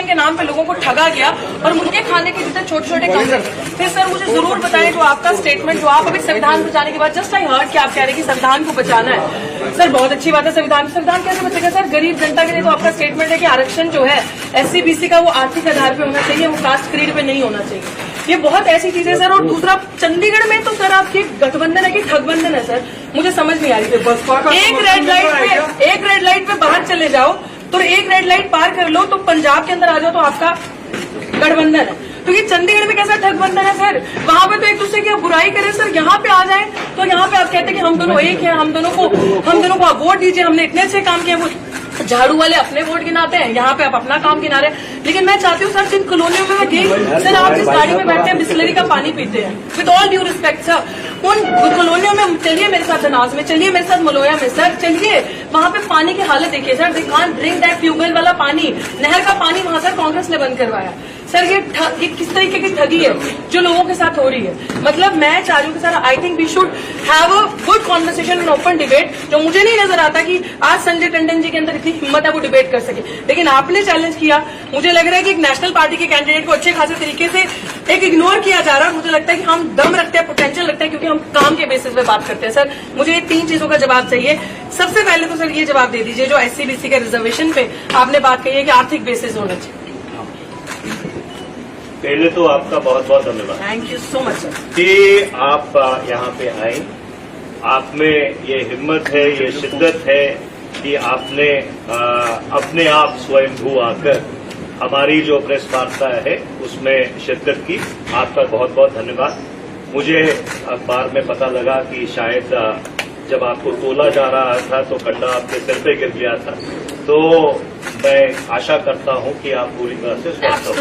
Registration के नाम पे लोगों को ठगा गया और मुर्गे खाने के जितने छोटे छोटे काम थे। फिर सर मुझे जरूर बताएं जो आपका स्टेटमेंट जो आप अभी संविधान बचाने के बाद जस्ट आई हर्ड कि आप कह रहे हैं कि संविधान को बचाना है। सर बहुत अच्छी बात है, संविधान कैसे बचेगा सर? गरीब जनता के लिए तो आपका स्टेटमेंट है कि आरक्षण जो है SC BC का वो आर्थिक आधार पे होना चाहिए, वो कास्ट क्रीड पे नहीं होना चाहिए। ये बहुत ऐसी चीजें सर। और दूसरा, चंडीगढ़ में तो सर आपकी गठबंधन है कि ठगबंधन है सर, मुझे समझ नहीं आ रही थी। एक रेड लाइट पे बाहर चले जाओ तो एक रेड लाइट पार कर लो तो पंजाब के अंदर आ जाओ तो आपका गठबंधन है। तो ये चंडीगढ़ में कैसा ठगबंधन है सर? वहां पे तो एक दूसरे की आप बुराई करें सर, यहाँ पे आ जाए तो यहाँ पे आप कहते हैं कि हम दोनों एक हैं, हम दोनों को आप वोट दीजिए, हमने इतने अच्छे काम किए। वो झाड़ू वाले अपने वोट गिनाते हैं, यहाँ पे आप अपना काम गिना रहे हैं। लेकिन मैं चाहती हूँ सर, जिन कॉलोनियों में मैं गई सर, आप जिस गाड़ी में बैठते हैं बिस्लरी का पानी पीते हैं, with all due respect sir, उन कॉलोनियों में चलिए मेरे साथ धनास में, चलिए मेरे साथ मलोया में सर, चलिए वहां पे पानी की हालत देखिए sir. They can't drink that tube well वाला पानी, नहर का पानी वहां सर कांग्रेस ने बंद करवाया। सर ये किस तरीके की ठगी है जो लोगों के साथ हो रही है? मतलब मैं चाह रही हूँ कि sir I think we should have a good conversation and open debate. जो मुझे नहीं नजर आता कि आज संजय टंडन जी के अंदर इतनी हिम्मत है वो डिबेट कर सके, लेकिन आपने चैलेंज किया। मुझे लग रहा है कि एक नेशनल पार्टी के कैंडिडेट को अच्छे खासे तरीके से एक इग्नोर किया जा रहा है। मुझे लगता है कि हम दम रखते हैं, पोटेंशियल रखते हैं, क्योंकि हम काम के बेसिस पे बात करते हैं। सर मुझे ये 3 चीजों का जवाब चाहिए। सबसे पहले तो सर ये जवाब दे दीजिए जो SC BC के रिजर्वेशन पे आपने बात कही है कि आर्थिक बेसिस होना चाहिए। पहले तो आपका बहुत बहुत धन्यवाद, thank you so much sir, कि आप यहाँ पे आए। आप में ये हिम्मत है, ये शिद्दत है कि आपने अपने आप स्वयंभू आकर हमारी जो प्रेस वार्ता है उसमें शिरकत की। आपका बहुत बहुत धन्यवाद। मुझे अखबार में पता लगा कि शायद जब आपको तोला जा रहा था तो कंडा आपके सिर पे गिर गया था, तो मैं आशा करता हूं कि आप पूरी तरह से स्वस्थ हो।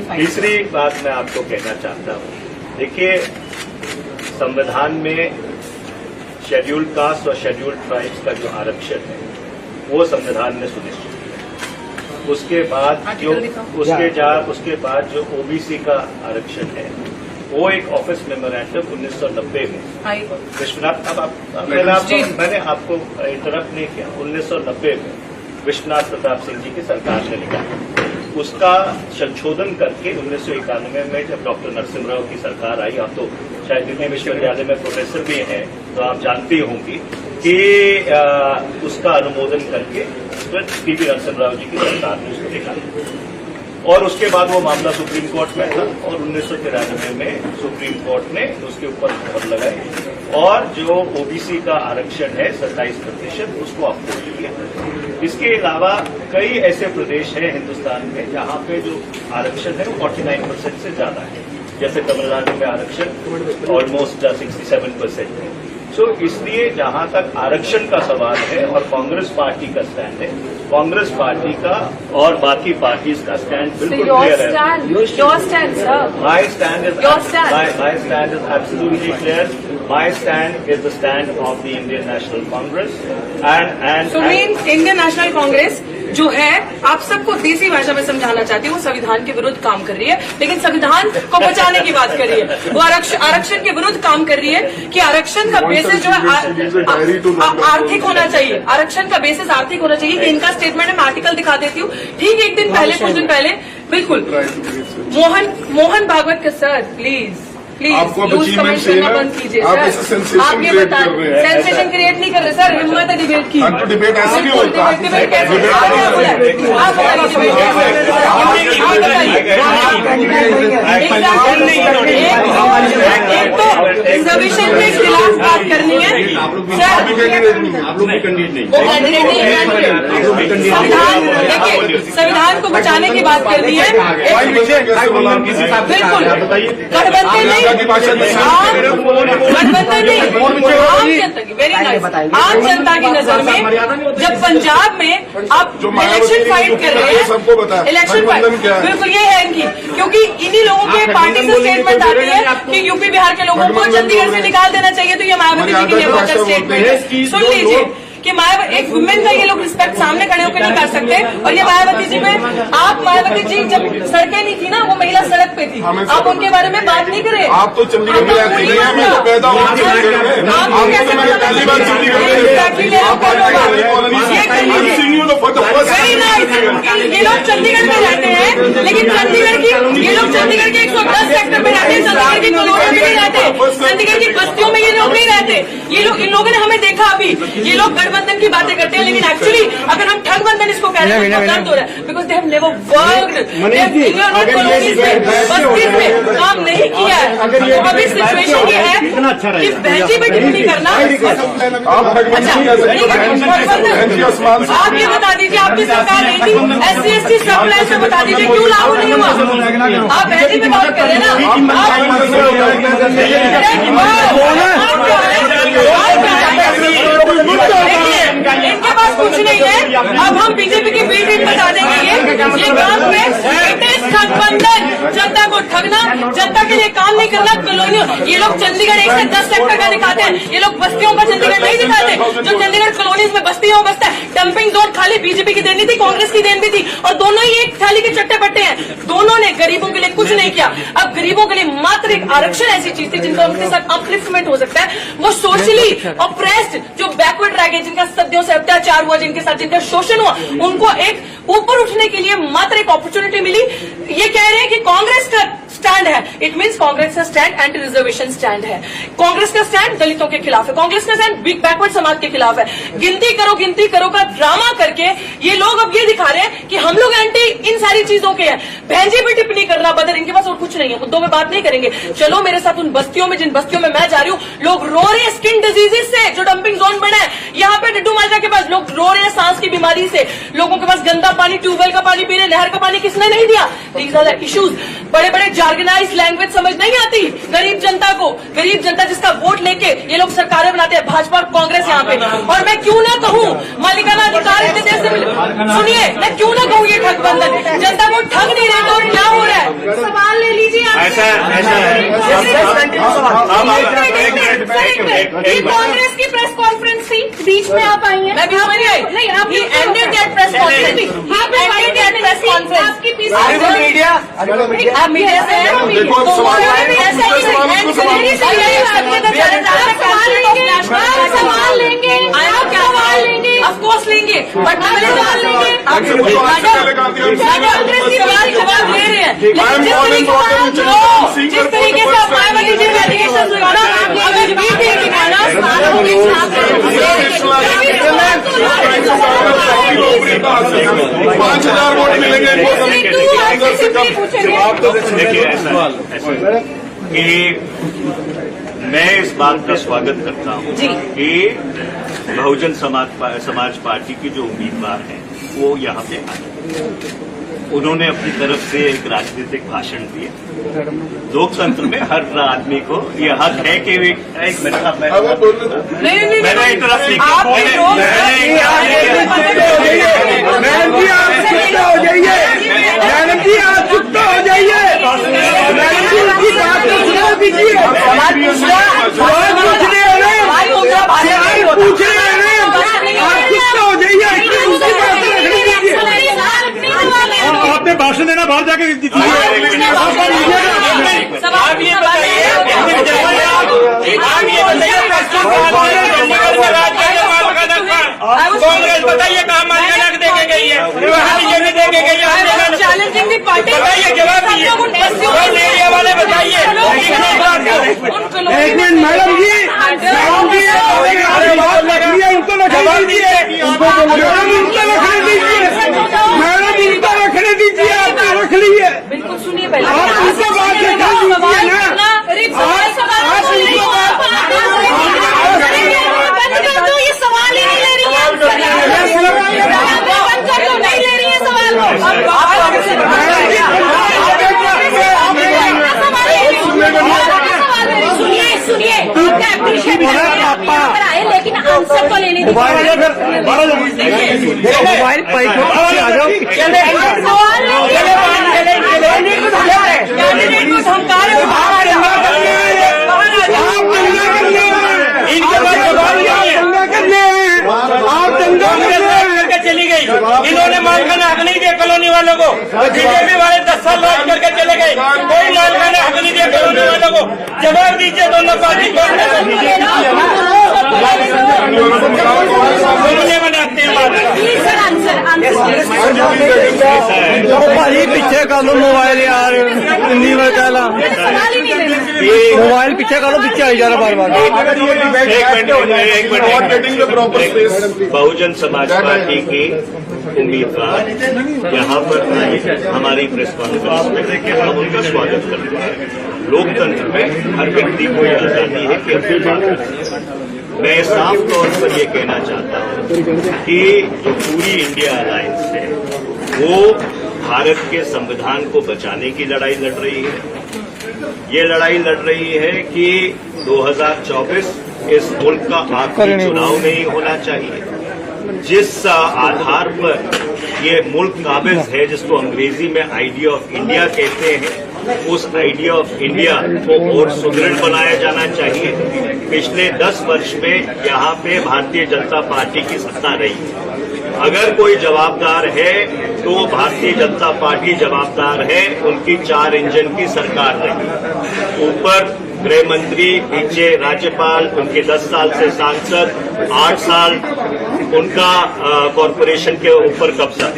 तीसरी बात मैं आपको कहना चाहता हूं, देखिए संविधान में शेड्यूल्ड कास्ट और शेड्यूल्ड ट्राइब्स का जो आरक्षण है वो संविधान में सुनिश्चित है। उसके बाद जो OBC का आरक्षण है वो एक ऑफिस मेमोरेंडम 1990 में विश्वनाथ, मैंने आपको इंटरप्ट नहीं किया, 1990 में विश्वनाथ प्रताप सिंह जी की सरकार ने निकाला। उसका संशोधन करके 1991 में जब डॉक्टर नरसिम्हा राव की सरकार आई, आप तो शायद दिल्ली विश्वविद्यालय में प्रोफेसर भी हैं तो आप जानती होंगी कि उसका अनुमोदन करके PV नरसिम्हा राव जी की सरकार ने उसको निकाला। और उसके बाद वो मामला सुप्रीम कोर्ट में था और 1993 में सुप्रीम कोर्ट ने उसके ऊपर मोहर लगाई और जो OBC का आरक्षण है 27% उसको अप्रूव किया। इसके अलावा कई ऐसे प्रदेश हैं हिंदुस्तान में जहां पे जो आरक्षण है वो 49% से ज्यादा है, जैसे तमिलनाडु में आरक्षण ऑलमोस्ट 67% है। तो इसलिए जहां तक आरक्षण का सवाल है और कांग्रेस पार्टी का स्टैंड है, कांग्रेस पार्टी का और बाकी पार्टीज का स्टैंड बिल्कुल क्लियर है। My stand is absolutely clear. My stand is the stand of the Indian national Congress and Indian national Congress जो है, आप सबको देसी भाषा में समझाना चाहती हूँ, वो संविधान के विरुद्ध काम कर रही है, लेकिन संविधान को बचाने की बात कर रही है। वो आरक्षण के विरुद्ध काम कर रही है कि आरक्षण का बेसिस जो है आर्थिक होना चाहिए, आरक्षण का बेसिस आर्थिक होना चाहिए। कि इनका स्टेटमेंट है, मैं आर्टिकल दिखा देती हूँ। ठीक एक दिन पहले, कुछ दिन पहले, बिल्कुल मोहन भागवत का सर प्लीज लूज कमेंट करना बंद कीजिए सर। आप ये बता, सेंसेशन क्रिएट नहीं कर रहे सर, हिम्मत है डिबेट की। डिबेट ऐसे नहीं होता। डिबेट कैसे? एक तो रिजर्वेशन के खिलाफ बात करनी है सर, वो कैंडिडेट नहीं। संविधान को बचाने की बात करनी है, बिल्कुल गठबंधन नहीं, वेरी नाइस। आम जनता की नजर में जब पंजाब में आप इलेक्शन फाइट कर रहे हैं, इलेक्शन फाइट बिल्कुल ये है इनकी, क्योंकि इन्हीं लोगों के पार्टी से स्टेटमेंट आती है कि यूपी बिहार के लोगों को चंडीगढ़ से निकाल देना चाहिए, तो ये मायावती जी की स्टेटमेंट है। सुन लीजिए कि मायावती एक वुमेन का ये लोग रिस्पेक्ट सामने खड़े होकर नहीं कर सकते। और ये मायावती जी में आप मायावती जी जब सड़कें नहीं थी ना, वो महिला सड़क पे थी, आप उनके बारे में बात नहीं करें। आप तो चंडीगढ़ में रहती नहीं है, मैं तो पैदा हुआ चंडीगढ़ में। आप तो मैंने पहली बार चंडीगढ़ में ये लोग चंडीगढ़ में रहते हैं, लेकिन ये लोग चंडीगढ़ के 110 सेक्टर में रहते हैं, चंडीगढ़ की कॉलोनी में नहीं रहते, चंडीगढ़ की बस्तियों में ये लोग नहीं रहते। ये लोग, इन लोगों ने हमें देखा अभी, ये लोग गठबंधन की बातें करते हैं, लेकिन एक्चुअली अगर हम ठगबंधन इसको कह रहे हैं तो दर्द हो रहा है, because they have never worked, बस्ती में काम नहीं किया है। तो अभी सिचुएशन ये है कि बहजी पे टिप्पणी करना। आप ये बता दीजिए, आपकी सरकार नहीं थी, SC/ST सप्लाई से बता दीजिए क्यों लागू नहीं हुआ? आप बहजी पे बात कर रहे हैं ना, इनके पास कुछ नहीं है। अब हम बीजेपी की बी टीम बता देंगे ये काम में गठबंधन, जनता को ठगना, जनता के लिए काम नहीं करना, कॉलोनियों। ये लोग चंडीगढ़ 1 से 10 सेक्टर का दिखाते हैं, ये लोग बस्तियों का चंडीगढ़ नहीं दिखाते। जो चंडीगढ़ कॉलोनीज में बस्तियों में बसता है, डंपिंग जोन खाली बीजेपी की देन नहीं थी, कांग्रेस की देन भी थी, और दोनों ही एक थाली के चट्टे पट्टे हैं। दोनों ने गरीबों के लिए कुछ नहीं किया। अब गरीबों के लिए मात्र एक आरक्षण ऐसी चीज थी जिनका उनके साथ अपलिफ्टमेंट हो सकता है। वो सोशली ऑप्रेस्ड, जो बैकवर्ड रह गए, जिनका सदियों से अत्याचार हुआ, जिनके साथ जिनका शोषण हुआ, उनको एक ऊपर उठने के लिए मात्र एक अपॉर्चुनिटी मिली। ये कह रहे हैं कि कांग्रेस का स्टैंड है, इट मीन्स कांग्रेस का स्टैंड एंटी रिजर्वेशन स्टैंड है, कांग्रेस का स्टैंड दलितों के खिलाफ है, कांग्रेस का स्टैंड बैकवर्ड समाज के खिलाफ है। गिनती करो का ड्रामा करके ये लोग अब ये दिखा रहे हैं कि हम लोग एंटी इन सारी चीजों के हैं। बहजी पे टिप्पणी करना बदर, इनके पास और कुछ नहीं है, मुद्दों में बात नहीं करेंगे। चलो मेरे साथ उन बस्तियों में, जिन बस्तियों में मैं जा रही हूँ, लोग रो रहे हैं स्किन डिजीजेस से, जो डंपिंग जोन बना है। यहाँ पे डिड्डू माजा के पास लोग रो रहे हैं सांस की बीमारी से, लोगों के पास गंदा पानी, ट्यूबवेल का पानी पी रहे, नहर का पानी किसने नहीं दिया। These are the issues. बड़े बड़े जार्गनाइज लैंग्वेज समझ नहीं आती गरीब जनता को, गरीब जनता जिसका वोट लेके ये लोग सरकारें बनाते हैं, भाजपा और कांग्रेस यहाँ पे। और मैं क्यों ना कहूँ मालिकाना अधिकार इतने देर से मिले, सुनिए, मैं क्यों ना कहूँ ये ठगबंधन, जनता को ठग नहीं रहे तो और क्या हो रहा है? सवाल ले लीजिए ये कांग्रेस की प्रेस कॉन्फ्रेंस थी, बीच में आप आई हैं, मैं बीच में नहीं आई, नहीं आप एंडेड दैट प्रेस कॉन्फ्रेंस, आपकी मीडिया, आप मीडिया से हैं, सवाल लेंगे, सवाल लेंगे, ऑफकोर्स लेंगे, बट सवाल लेंगे, जवाब ले रहे हैं, जिस तरीके से आप मायावती जी का एलिगेशन लगाना, हमें भी दिखाना, 5,000 वोट मिलेंगे। देखिए ऐसा कि मैं इस बात का स्वागत करता हूँ कि बहुजन समाज पार्टी की जो उम्मीदवार हैं वो यहाँ पे आए, उन्होंने अपनी तरफ से एक राजनीतिक भाषण दिया। लोकतंत्र में हर आदमी को यह हक है कि एक मिनट मैंने इंटरप्ट नहीं किया। मैडम जी आप चुप हो जाइए, मैडम जी आप चुप हो जाइए, मैडम जी उनकी बात को सुना दीजिए। सवाल पूछ रहे हैं, पूछ रहे हैं, आप चुप हो जाइए, उनकी बात रखने दीजिए। आपने भाषण देना बाहर जाके कांग्रेस बताइए कहाँ मालिकाना देके गई है, ये भी देके गई है, चैलेंजिंग दी पार्टी, बताइए जवाब दीजिए, मीडिया वाले बताइए। एक मिनट मैडम जी, उनको रखने दीजिए, मैडम उनको रखने दीजिए, मैडम उनको रखने दीजिए, आपको रख लीजिए। बिल्कुल सुनिए पहले, आप उनको बात रखने दीजिए ना, आप उनको ये सवाल ही नहीं ले रही है, बंद कर दो, नहीं ले रही है सुनिए, लेकिन आंसर तो लेने आप लाल खाना हक नहीं दिया कॉलोनी वालों को। बीजेपी वाले 10 साल राज करके चले गए, कोई लाल खाना हक नहीं दिया कॉलोनी वालों को। जवाब दीजिए दोनों पार्टी को। बनाते हैं भाई पीछे कर लो मोबाइल यार, हिंदी में कहला मोबाइल पीछे कर लो, पीछे आई जा रहा बार बार। एक मिनट। बहुजन समाज पार्टी की उम्मीदवार यहाँ पर आए हमारी प्रेस कॉन्फ्रेंस में, हम उनका स्वागत करते हैं। लोकतंत्र में हर व्यक्ति को यह आजादी है कि अपनी बात करें। मैं साफ तौर पर यह कहना चाहता हूं कि जो पूरी इंडिया अलायंस है वो भारत के संविधान को बचाने की लड़ाई लड़ रही है। ये लड़ाई लड़ रही है कि 2024 इस मुल्क का आखिरी चुनाव नहीं होना चाहिए। जिस आधार पर ये मुल्क काबिज है, जिसको अंग्रेजी में आइडिया ऑफ इंडिया कहते हैं, उस आइडिया ऑफ इंडिया को और सुदृढ़ बनाया जाना चाहिए। पिछले 10 वर्ष में यहाँ पे भारतीय जनता पार्टी की सत्ता रही है। अगर कोई जवाबदार है तो भारतीय जनता पार्टी जवाबदार है। उनकी 4 इंजन की सरकार रही, ऊपर गृह मंत्री, नीचे राज्यपाल, उनके 10 साल से सांसद, 8 साल उनका कॉरपोरेशन के ऊपर कब्जा,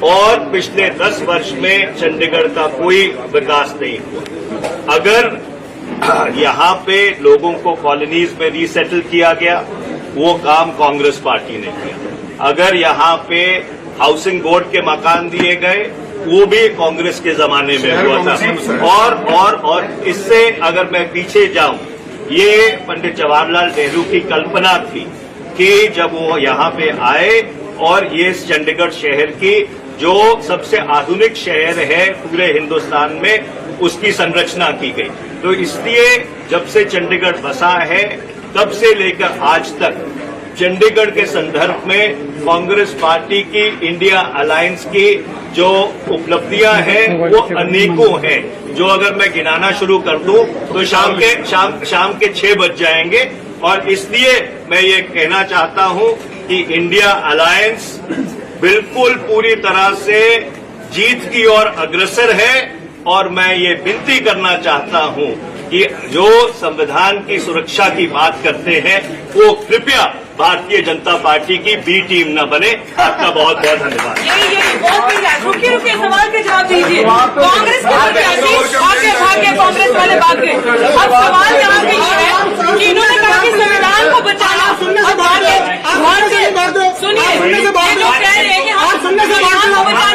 और पिछले 10 वर्ष में चंडीगढ़ का कोई विकास नहीं हुआ। अगर यहाँ पे लोगों को कॉलोनीज में रीसेटल किया गया, वो काम कांग्रेस पार्टी ने किया। अगर यहाँ पे हाउसिंग बोर्ड के मकान दिए गए, वो भी कांग्रेस के जमाने में हुआ था। और इससे अगर मैं पीछे जाऊं, ये पंडित जवाहरलाल नेहरू की कल्पना थी कि जब वो यहाँ पे आए और ये चंडीगढ़ शहर की जो सबसे आधुनिक शहर है पूरे हिंदुस्तान में, उसकी संरचना की गई। तो इसलिए जब से चंडीगढ़ बसा है तब से लेकर आज तक चंडीगढ़ के संदर्भ में कांग्रेस पार्टी की इंडिया अलायंस की जो उपलब्धियां हैं वो अनेकों हैं, जो अगर मैं गिनाना शुरू कर दूं तो शाम के 6 बज जाएंगे। और इसलिए मैं ये कहना चाहता हूं कि इंडिया अलायंस बिल्कुल पूरी तरह से जीत की ओर अग्रसर है। और मैं ये विनती करना चाहता हूं कि जो संविधान की सुरक्षा की बात करते हैं वो कृपया भारतीय जनता पार्टी की बी टीम न बने। आपका बहुत बहुत धन्यवाद। रुकिए, सवाल के जवाब दीजिए। कांग्रेस के भाग्य कांग्रेस वाले भाग गए। अब सवाल यहाँ पे ये है कि इन्होंने कहा कि संविधान को बचाना, सुनिए, ये लोग कह रहे हैं कि हम संविधान को बचाना